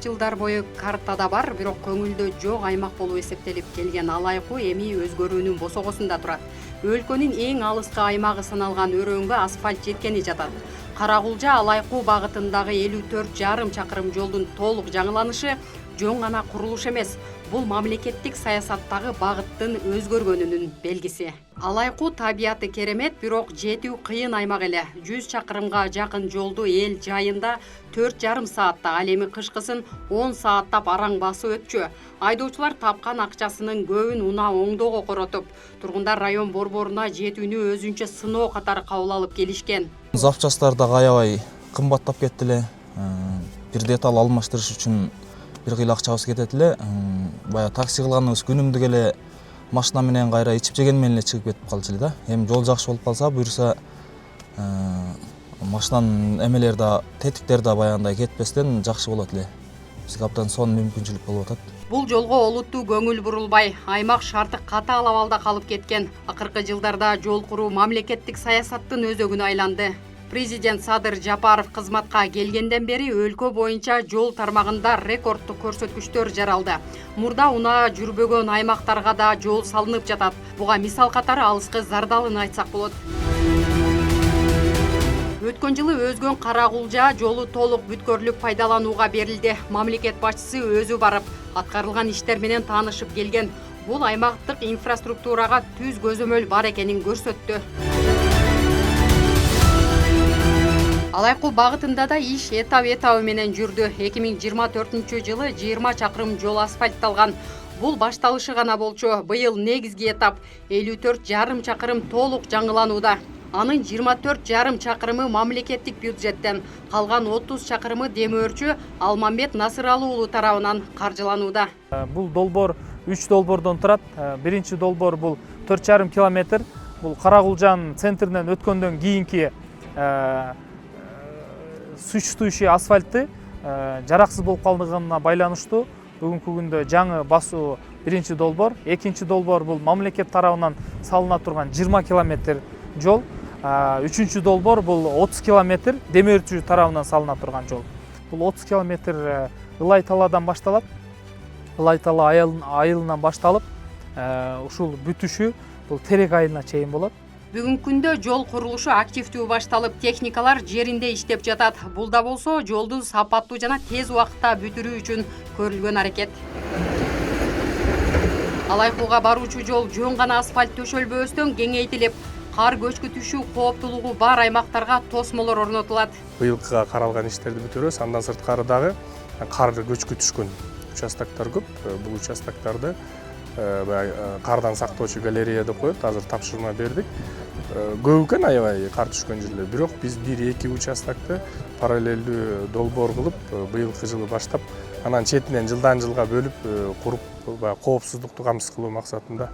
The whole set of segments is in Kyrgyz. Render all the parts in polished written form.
жылдар бою картада бар, бирок көңүлдө жок аймак болуп эсептелип келген Алайкуу эми өзгөрүүнүн босогосунда турат. Өлкөнүн эң алыскы аймагы саналган Өрөнгө асфальт жеткени жатат. Карагулжа Алайкуу багытындагы 54,5 чакырым жолдун толук жаңыланышы жөн гана курулуш эмес, бул мамлекеттик саясаттагы багыттын өзгөргөнүнүн белгиси. Алайкуу табияты керемет, бирок жетүү кыйын аймак эле. 100 чакырымга жакын жолду эл жайында 4,5 саатта, ал эми кышкысын 10 сааттап араң басып өтчү. Айдоочулар тапкан акчасынын көбүн унаа оңдоого коротуп, тургундар район борборуна жетүүнү өзүнчө сыноо катары кабыл алып келишкен. Запчастар да аябай кымбаттап кетти эле. Бир деталь алмаштырыш үчүн бир кыйла акчабыз кетет эле. Бая такси кылганыбыз күнүмдүк эле машина менен кайра ичип жеген менен эле чыгып кетип калчу эле да. Эми жол жакшы болуп калса, буюрса машинанын эмелери да, тетиктери да баягындай кетпестен жакшы болот эле. Бизге абдан сонун мүмкүнчүлүк болуп атат. Бул жолго олуттуу көңүл бурулбай, аймак шарты катаал абалда калып кеткен. Акыркы жылдарда жол куруу мамлекеттик саясаттын өзөгүнө айланды. Президент Садыр Жапаров кызматка келгенден бери өлкө боюнча жол тармагында рекордтук көрсөткүчтөр жаралды. Мурда унаа жүрбөгөн аймактарга да жол салынып жатат. Буга мисал катары алыскы Зардалын айтсак болот. Өткөн жылы өзгөн Карагулжа жолу толук бүткөрлүк пайдаланууга берилди. Мамлекет башчысы өзү барып, аткарылган иштер менен таанышып келген. Бул аймактык инфраструктурага түз көзөмөл бар экенин көрсөттү. Алайкуу багытында да иш этап менен жүрдү. 2024 жылы 20 чакырым жол асфальтталган. Бул башталышы гана болчу. Быйыл негизги этап 54,5 чакырым толук жаңыланууда. Анын 24,5 чакырымы мамлекеттик бюджеттен, калган 30 чакырымы демөөрчү Алмамбет Насыралы уулу тарабынан каржыланууда. Бул долбоор 3 долбоордон турат. Биринчи долбоор бул 4,5 километр. Бул Карагулжанын центринен өткөндөн кийинки существующий асфальты жараксыз болуп калдыгына байланыштуу бүгүнкү күндө жаңы басуу биринчи долбоор. Экинчи долбоор бул мамлекет тарабынан салына турган 20 километр жол. Үчүнчү долбоор бул 30 километр демөөрчү тарабынан салына турган жол. Бул 30 километр Ылай талаадан башталат. Ылай талаа айылынан башталып, ушул бүтүшү бул Терек айылына чейин болот. Бүгүнкү күндө жол курулушу активдүү башталып, техникалар жеринде иштеп жатат. Бул да болсо жолду сапаттуу жана тез убакытта бүтүрүү үчүн көрүлгөн аракет. Алайкууга баруучу жол жөн гана асфальт төшөлбөстөн кеңейтилип, кар көчкү кооптулугу бар аймактарга тосмолор орнотулат. Быйылкыга каралган иштерди бүтүрөбүз. Андан сырткары дагы кар көчкү түшкөн участоктор көп. Бул участокторду кардан сактоочу галерея деп коет. Азыр тапшырма бердик. Көп экен аябай кар түшкөн жерлер. Бирок биз 1-2 участокты параллелдүү долбоор кылып, быйылкы жылы баштап, анан четинен жылдан жылга бөлүп куруп, коопсуздукту камсыз кылуу максатында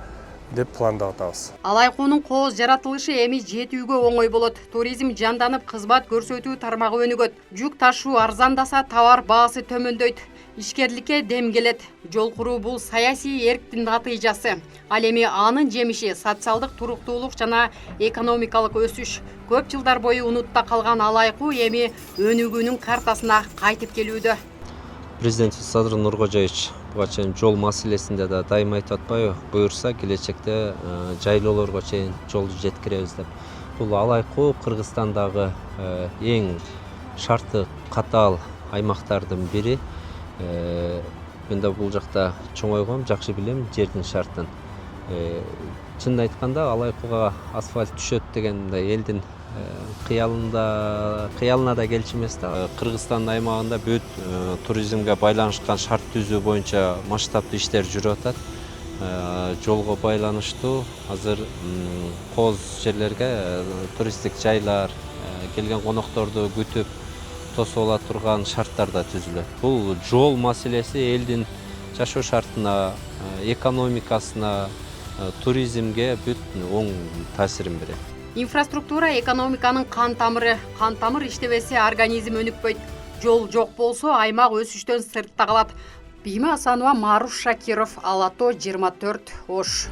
деп пландап атабыз. Алайкуунун кооз жаратылышы эми жетүүгө оңой болот. Туризм жанданып, кызмат көрсөтүү тармагы өнүгөт. Жүк ташуу арзандаса, товар баасы төмөндөйт. Ишкерликке дем келет. Жол куруу бул саясий эрктин натыйжасы. Ал эми анын жемиши социалдык туруктуулук жана экономикалык өсүш. Көп жылдар бою унутта калган Алайкуу эми өнүгүүнүн картасына кайтып келүүдө. Президент Садыр Нуркожоевич буга чейин жол маселесинде да дайым айтып атпайбы, буюрса келечекте жайлоолорго чейин жолду жеткиребиз деп. Бул Алайкуу Кыргызстандагы эң шарты катаал аймактардын бири. Мен да бул жакта чоңойгом, жакшы билем жердин шартын. Чынын айтканда Алайкууга асфальт түшөт деген элдин кыялына да келчү эмес да. Кыргызстандын аймагында бүт туризмге байланышкан шарт түзүү боюнча масштабдуу иштер жүрүп атат. Жолго байланыштуу азыр кооз жерлерге туристтик жайлар, келген конокторду күтүп тосуп ала турган шарттар да түзүлөт. Бул жол маселеси элдин жашоо шартына, экономикасына, туризмге бүт оң таасирин берет. Инфраструктура экономиканын кан тамыр иштебесе организм өнүкпөйт. Жол жок болсо аймак өсүштөн сыртта калат. Бийме Асанова, Маруш Шакиров, Ала тоо 24, Ош.